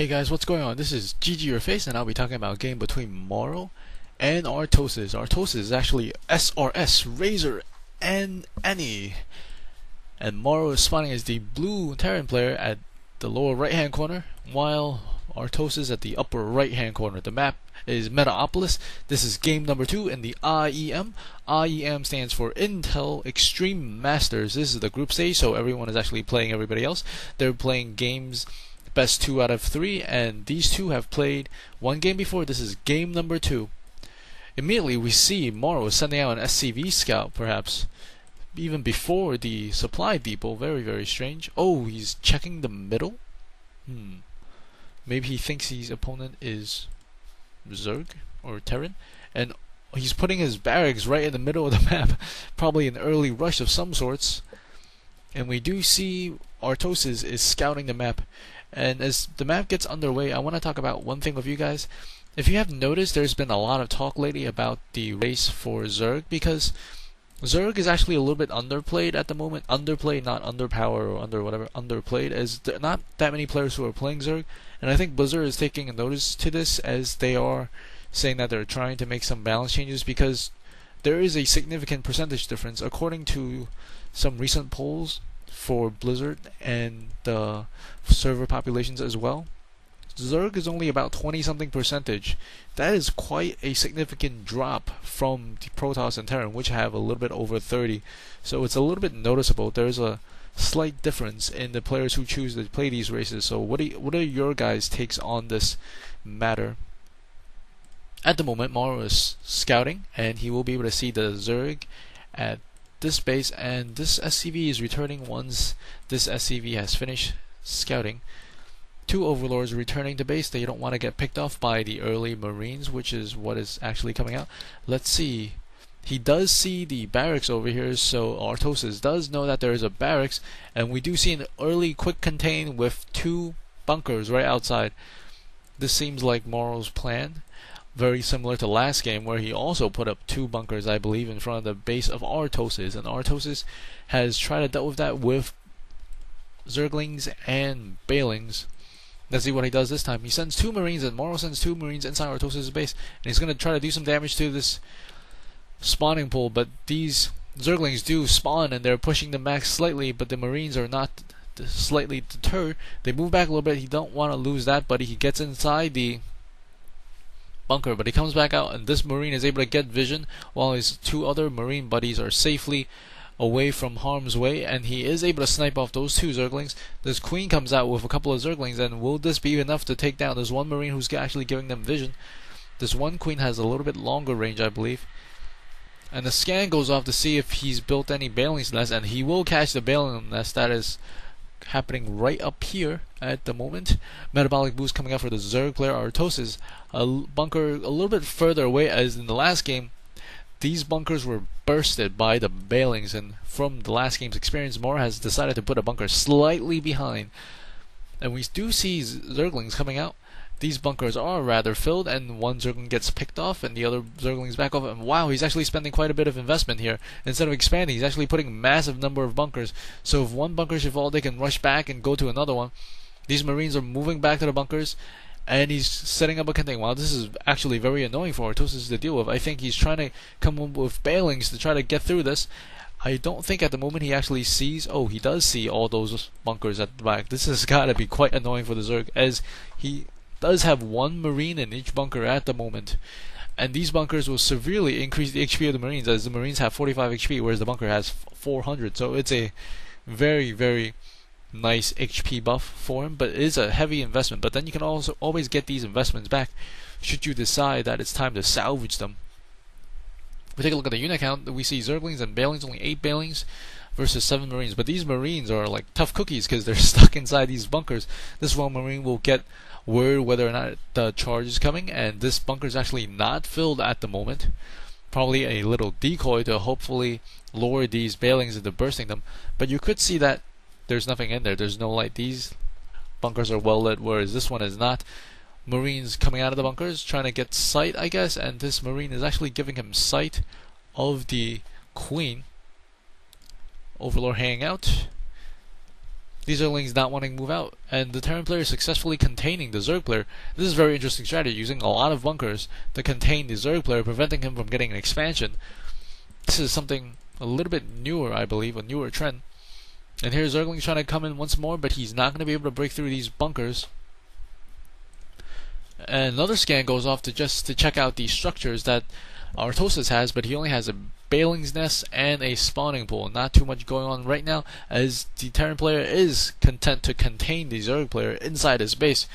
Hey guys, what's going on? This is ggurface, and I'll be talking about a game between mouzMorroW and Artosis. Artosis is actually SRS, Razor, and Annie. And mouzMorroW is spawning as the blue Terran player at the lower right hand corner, while Artosis at the upper right hand corner. The map is Metaopolis. This is game number 2 in the IEM. IEM stands for Intel Extreme Masters. This is the group stage, so everyone is actually playing everybody else. They're playing games best 2 out of 3, and these two have played one game before. This is game number 2. Immediately we see mouzMorroW sending out an SCV scout, perhaps even before the supply depot. Very strange. Oh, he's checking the middle. Maybe he thinks his opponent is Zerg or Terran, and he's putting his barracks right in the middle of the map, probably an early rush of some sorts. And we do see Artosis is scouting the map. And as the map gets underway, I want to talk about one thing with you guys. If you have noticed, there's been a lot of talk lately about the race for Zerg, because Zerg is actually a little bit underplayed at the moment. Underplayed, not underpowered or under whatever. Underplayed, as there are not that many players who are playing Zerg. And I think Blizzard is taking a notice to this, as they are saying that they're trying to make some balance changes, because there is a significant percentage difference according to some recent polls for Blizzard and the server populations as well. Zerg is only about 20-something percentage. That is quite a significant drop from the Protoss and Terran, which have a little bit over 30. So it's a little bit noticeable. There's a slight difference in the players who choose to play these races. So what are your guys' takes on this matter? At the moment, mouzMorroW is scouting, and he will be able to see the Zerg at this base, and this SCV is returning once this SCV has finished scouting. 2 overlords returning to base. They don't want to get picked off by the early Marines, which is what is actually coming out. Let's see. He does see the barracks over here, so Artosis does know that there is a barracks, and we do see an early quick contain with 2 bunkers right outside. This seems like mouzMorrow's plan. Very similar to last game, where he also put up 2 bunkers, I believe, in front of the base of Artosis, and Artosis has tried to deal with that with Zerglings and Balings. Let's see what he does this time. He sends 2 Marines, and mouzMorroW sends 2 Marines inside Artosis' base, and he's going to try to do some damage to this spawning pool, but these Zerglings do spawn, and they're pushing the max slightly, but the Marines are not slightly deterred. They move back a little bit. He don't want to lose that, but he gets inside the bunker, but he comes back out, and this Marine is able to get vision while his 2 other Marine buddies are safely away from harm's way, and he is able to snipe off those 2 Zerglings. This Queen comes out with a couple of Zerglings, and will this be enough to take down? There's 1 Marine who's actually giving them vision. This 1 Queen has a little bit longer range, I believe. And the scan goes off to see if he's built any Baling's Nest, and he will catch the Baling Nest. That is happening right up here at the moment. Metabolic boost coming out for the Zerg player. Artosis, a bunker a little bit further away, as in the last game these bunkers were bursted by the Balings, and from the last game's experience, mouzMorroW has decided to put a bunker slightly behind, and we do see Zerglings coming out. These bunkers are rather filled, and 1 Zergling gets picked off, and the other Zerglings back off. And wow, he's actually spending quite a bit of investment here. Instead of expanding, he's actually putting a massive number of bunkers. So if 1 bunker should fall, they can rush back and go to another one. These Marines are moving back to the bunkers, and he's setting up a contain. Wow, this is actually very annoying for Artosis to deal with. I think he's trying to come up with Balings to try to get through this. I don't think at the moment he actually sees. Oh, he does see all those bunkers at the back. This has got to be quite annoying for the Zerg, as he does have 1 Marine in each bunker at the moment, and these bunkers will severely increase the HP of the Marines, as the Marines have 45 HP, whereas the bunker has 400. So it's a very nice HP buff for him, but it is a heavy investment. But then you can also always get these investments back should you decide that it's time to salvage them. If we take a look at the unit count, we see Zerglings and Balings, only 8 Balings versus 7 Marines. But these Marines are like tough cookies, because they're stuck inside these bunkers. This 1 Marine will get word whether or not the charge is coming, and this bunker is actually not filled at the moment. Probably a little decoy to hopefully lure these Balings into bursting them, but you could see that there's nothing in there. There's no light. These bunkers are well lit, whereas this one is not. Marines coming out of the bunkers trying to get sight, I guess, and this Marine is actually giving him sight of the Queen. Overlord hanging out. these Zerglings not wanting to move out, and the Terran player is successfully containing the Zerg player. This is a very interesting strategy, using a lot of bunkers to contain the Zerg player, preventing him from getting an expansion. This is something a little bit newer, I believe, a newer trend. And here's Zerglings trying to come in once more, but he's not going to be able to break through these bunkers. And another scan goes off to check out the structures that Artosis has, but he only has a Bailing's Nest and a spawning pool. Not too much going on right now, as the Terran player is content to contain the Zerg player inside his base.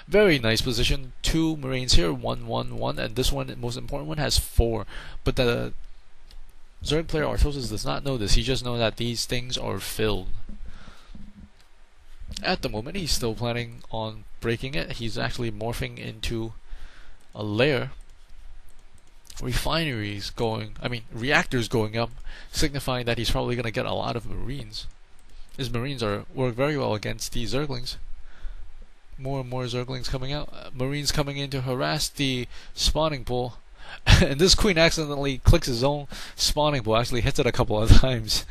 Very nice position. 2 Marines here, 1, 1, 1, and this one, the most important one, has 4. But the Zerg player Artosis does not know this. He just knows that these things are filled. At the moment, he's still planning on breaking it. He's actually morphing into a lair. Reactors going up, signifying that he's probably going to get a lot of Marines. His Marines work very well against these Zerglings. More and more Zerglings coming out. Marines coming in to harass the spawning pool. And this queen accidentally clicks his own spawning pool, actually hits it a couple of times.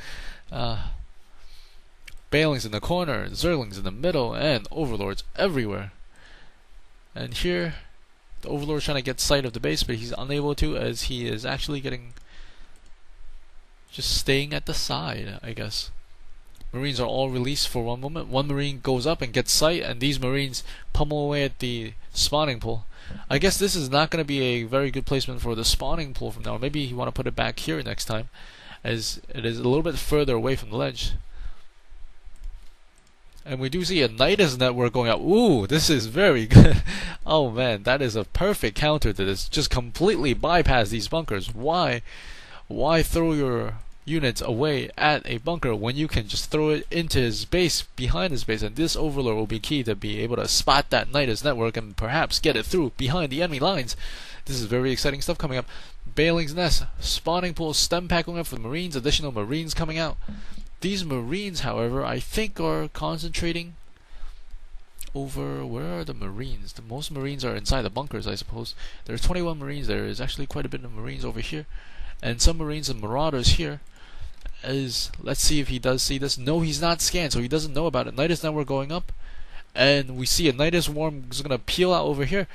Bailings in the corner, Zerglings in the middle, and Overlords everywhere. And here, the Overlord's trying to get sight of the base, but he's unable to, as he is actually just staying at the side, I guess. Marines are all released for one moment. One Marine goes up and gets sight, and these Marines pummel away at the spawning pool. I guess this is not going to be a very good placement for the spawning pool from now. Maybe you want to put it back here next time, as it is a little bit further away from the ledge. And we do see a Nidus network going out. Ooh, this is very good. Oh man, that is a perfect counter to this. Just completely bypass these bunkers. Why throw your units away at a bunker when you can just throw it into his base, behind his base? And this Overlord will be key to be able to spot that Nidus network and perhaps get it through behind the enemy lines. This is very exciting stuff coming up. Bailing's Nest, spawning pool, stem pack going up for the Marines, additional Marines coming out. These Marines, however, I think are concentrating over... Where are the Marines? The most Marines are inside the bunkers, I suppose. There's 21 Marines there. There's actually quite a bit of Marines over here. And some Marines and Marauders here. Let's see if he does see this. No, he's not scanned, so he doesn't know about it. Nidus network going up. And we see a Nidus Worm is going to peel out over here.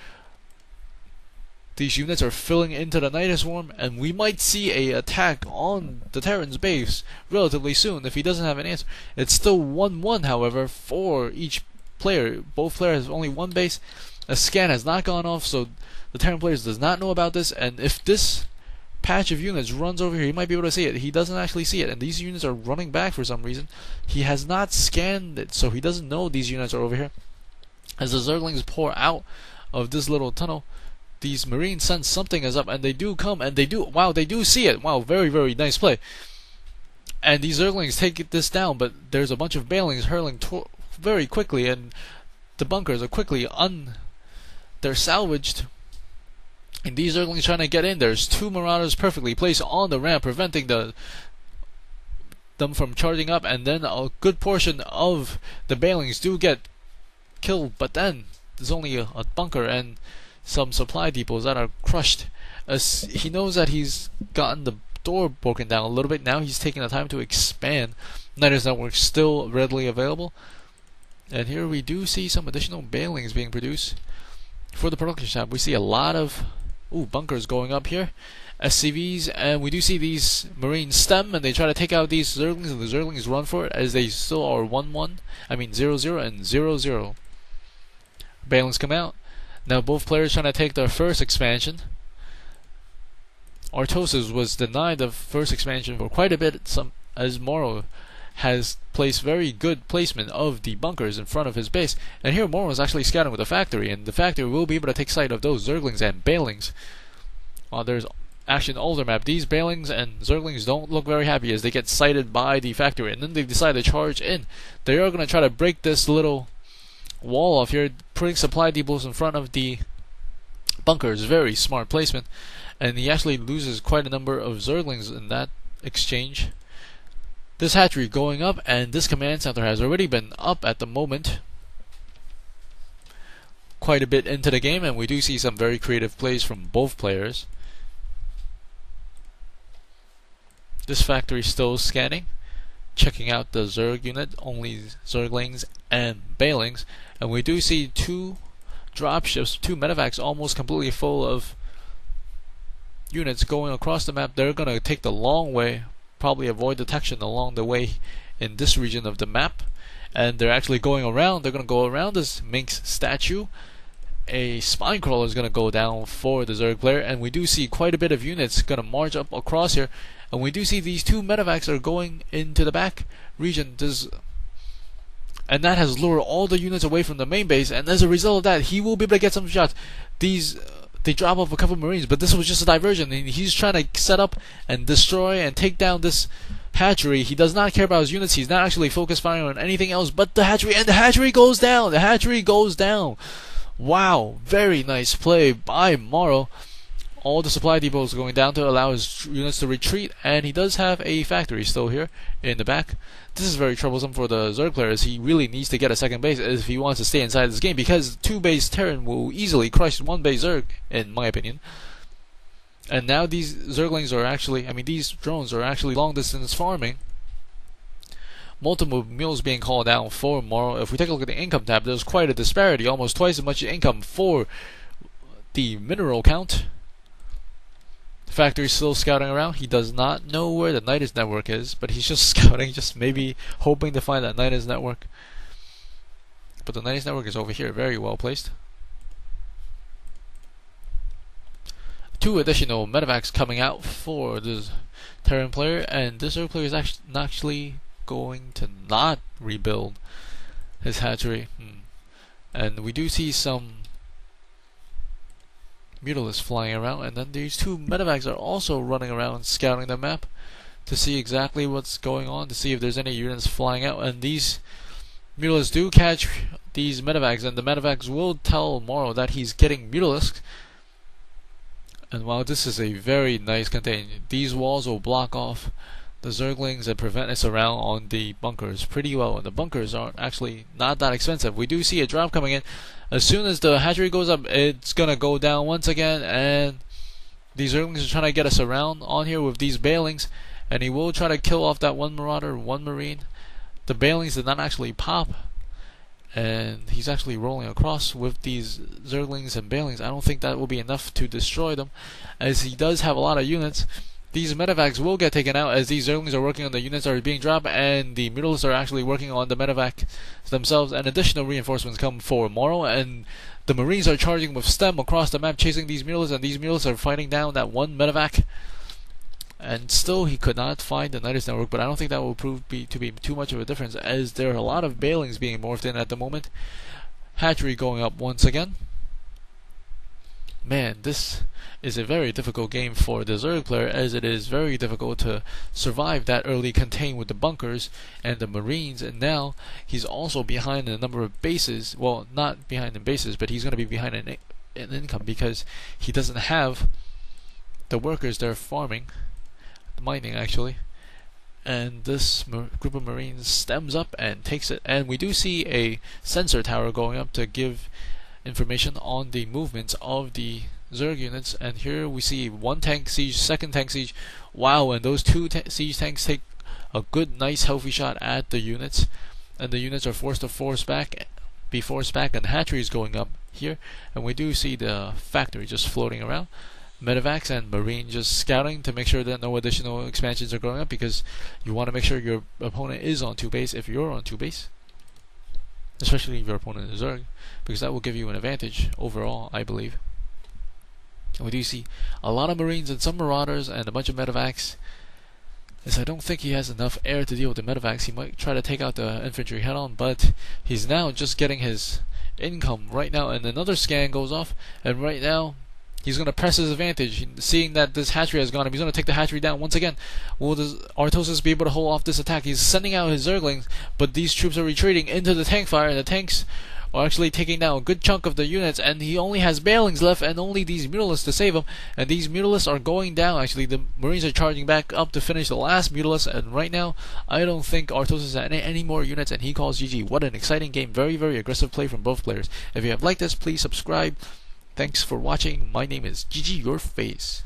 These units are filling into the Nidus Worm, and we might see a attack on the Terran's base relatively soon if he doesn't have an answer. It's still 1-1, however, for each player. Both players have only one base. A scan has not gone off, so the Terran players does not know about this, and if this patch of units runs over here, he might be able to see it. He doesn't actually see it, and these units are running back for some reason. He has not scanned it, so he doesn't know these units are over here. As the Zerglings pour out of this little tunnel, these Marines sense something is up, and they do come, and they do see it. Wow, very, very nice play. And these Zerglings take this down, but there's a bunch of Bailings hurling very quickly, and the bunkers are quickly they're salvaged. And these Zerglings trying to get in. There's 2 Marauders perfectly placed on the ramp, preventing them from charging up, and then a good portion of the Bailings do get killed, but then there's only a bunker and some supply depots that are crushed. As he knows that he's gotten the door broken down a little bit, now he's taking the time to expand. Nidus network still readily available, and here we do see some additional Bailings being produced for the production shop. We see a lot of bunkers going up here, SCVs, and we do see these Marines stem, and they try to take out these Zerglings, and the Zerglings run for it, as they still are 0-0 and 0-0. Bailings come out. Now both players trying to take their first expansion. Artosis was denied the first expansion for quite a bit, as mouzMorroW has placed very good placement of the bunkers in front of his base. And here mouzMorroW is actually scouting with the factory, and the factory will be able to take sight of those Zerglings and Bailings. There's action older map. These Bailings and Zerglings don't look very happy as they get sighted by the factory, and then they decide to charge in. They are going to try to break this little wall off here, putting supply depots in front of the bunkers. Very smart placement, and he actually loses quite a number of Zerglings in that exchange. This hatchery going up, and this command center has already been up at the moment, quite a bit into the game, and we do see some very creative plays from both players. This factory still scanning. checking out the Zerg unit, only Zerglings and Balings, and we do see two dropships, two medevacs almost completely full of units going across the map. They're gonna take the long way, probably avoid detection along the way in this region of the map, and they're actually going around. They're gonna go around this Minx statue. A spine crawler is gonna go down for the Zerg player, and we do see quite a bit of units gonna march up across here, and we do see these two medevacs are going into the back region. And that has lured all the units away from the main base, and as a result of that, he will be able to get some shots. They drop off a couple of Marines, but this was just a diversion, and he's trying to set up and destroy and take down this hatchery. He does not care about his units. He's not actually focused firing on anything else but the hatchery, and the hatchery goes down. The hatchery goes down. Wow, very nice play by mouzMorroW. All the supply depots going down to allow his units to retreat, and he does have a factory still here in the back. This is very troublesome for the Zerg player, as he really needs to get a second base if he wants to stay inside this game, because 2-base Terran will easily crush 1-base Zerg, in my opinion. And now these Zerglings are actually, these drones are actually long distance farming. Multiple mules being called down for mouzMorroW. If we take a look at the income tab, there's quite a disparity, almost twice as much income for the mineral count. Factory's still scouting around. He does not know where the Nidus network is, but he's just scouting, just maybe hoping to find that Nidus network. But the Nidus network is over here, very well placed. 2 additional medevacs coming out for this Terran player, and this Zerg player is actually going to not rebuild his hatchery. And we do see some Mutalisks flying around, and then these 2 medevacs are also running around scouting the map to see exactly what's going on, to see if there's any units flying out. And these Mutalisks do catch these medevacs, and the medevacs will tell mouzMorroW that he's getting Mutalisks. And while this is a very nice contain, these walls will block off the Zerglings and prevent us around on the bunkers pretty well, and the bunkers aren't actually not that expensive. We do see a drop coming in. As soon as the hatchery goes up, it's gonna go down once again, and these Zerglings are trying to get us around on here with these Balings, and he will try to kill off that 1 Marauder, 1 Marine. The Balings did not actually pop, and he's actually rolling across with these Zerglings and Balings. I don't think that will be enough to destroy them, as he does have a lot of units. These medevacs will get taken out, as these Zerglings are working on the units that are being dropped, and the Mutalisks are actually working on the medevac themselves, and additional reinforcements come for mouzMorroW, and the Marines are charging with STEM across the map, chasing these Mutalisks, and these Mutalisks are fighting down that 1 medevac. And still he could not find the Nidus network, but I don't think that will prove to be too much of a difference, as there are a lot of Balings being morphed in at the moment. Hatchery going up once again. Man, this is a very difficult game for the Zerg player, as it is very difficult to survive that early contain with the bunkers and the Marines, and now he's also behind in a number of bases. Well, not behind in bases, but he's going to be behind in income, because he doesn't have the workers there farming, mining actually. And this group of Marines stems up and takes it, and we do see a sensor tower going up to give information on the movements of the Zerg units. And here we see 1 tank siege, 2nd tank siege. Wow, and those 2 siege tanks take a good, nice, healthy shot at the units, and the units are forced to be forced back, and the hatchery is going up here, and we do see the factory just floating around. Medevacs and Marine just scouting to make sure that no additional expansions are going up, because you want to make sure your opponent is on 2-base if you're on 2-base. Especially if your opponent is Zerg, because that will give you an advantage overall, I believe. And we do see a lot of Marines and some Marauders and a bunch of medevacs. As I don't think he has enough air to deal with the medevacs. He might try to take out the infantry head on, but he's now just getting his income right now, and another scan goes off, and right now he's going to press his advantage, seeing that this hatchery has gone up. He's going to take the hatchery down once again. Will Artosis be able to hold off this attack? He's sending out his Zerglings, but these troops are retreating into the tank fire, and the tanks are actually taking down a good chunk of the units, and he only has Balings left and only these Mutalisks to save him, and these Mutalisks are going down. Actually, the Marines are charging back up to finish the last Mutalisk, and right now I don't think Artosis has any more units, and he calls GG. What an exciting game. Very, very aggressive play from both players. If you have liked this, please subscribe. Thanks for watching. My name is ggurface.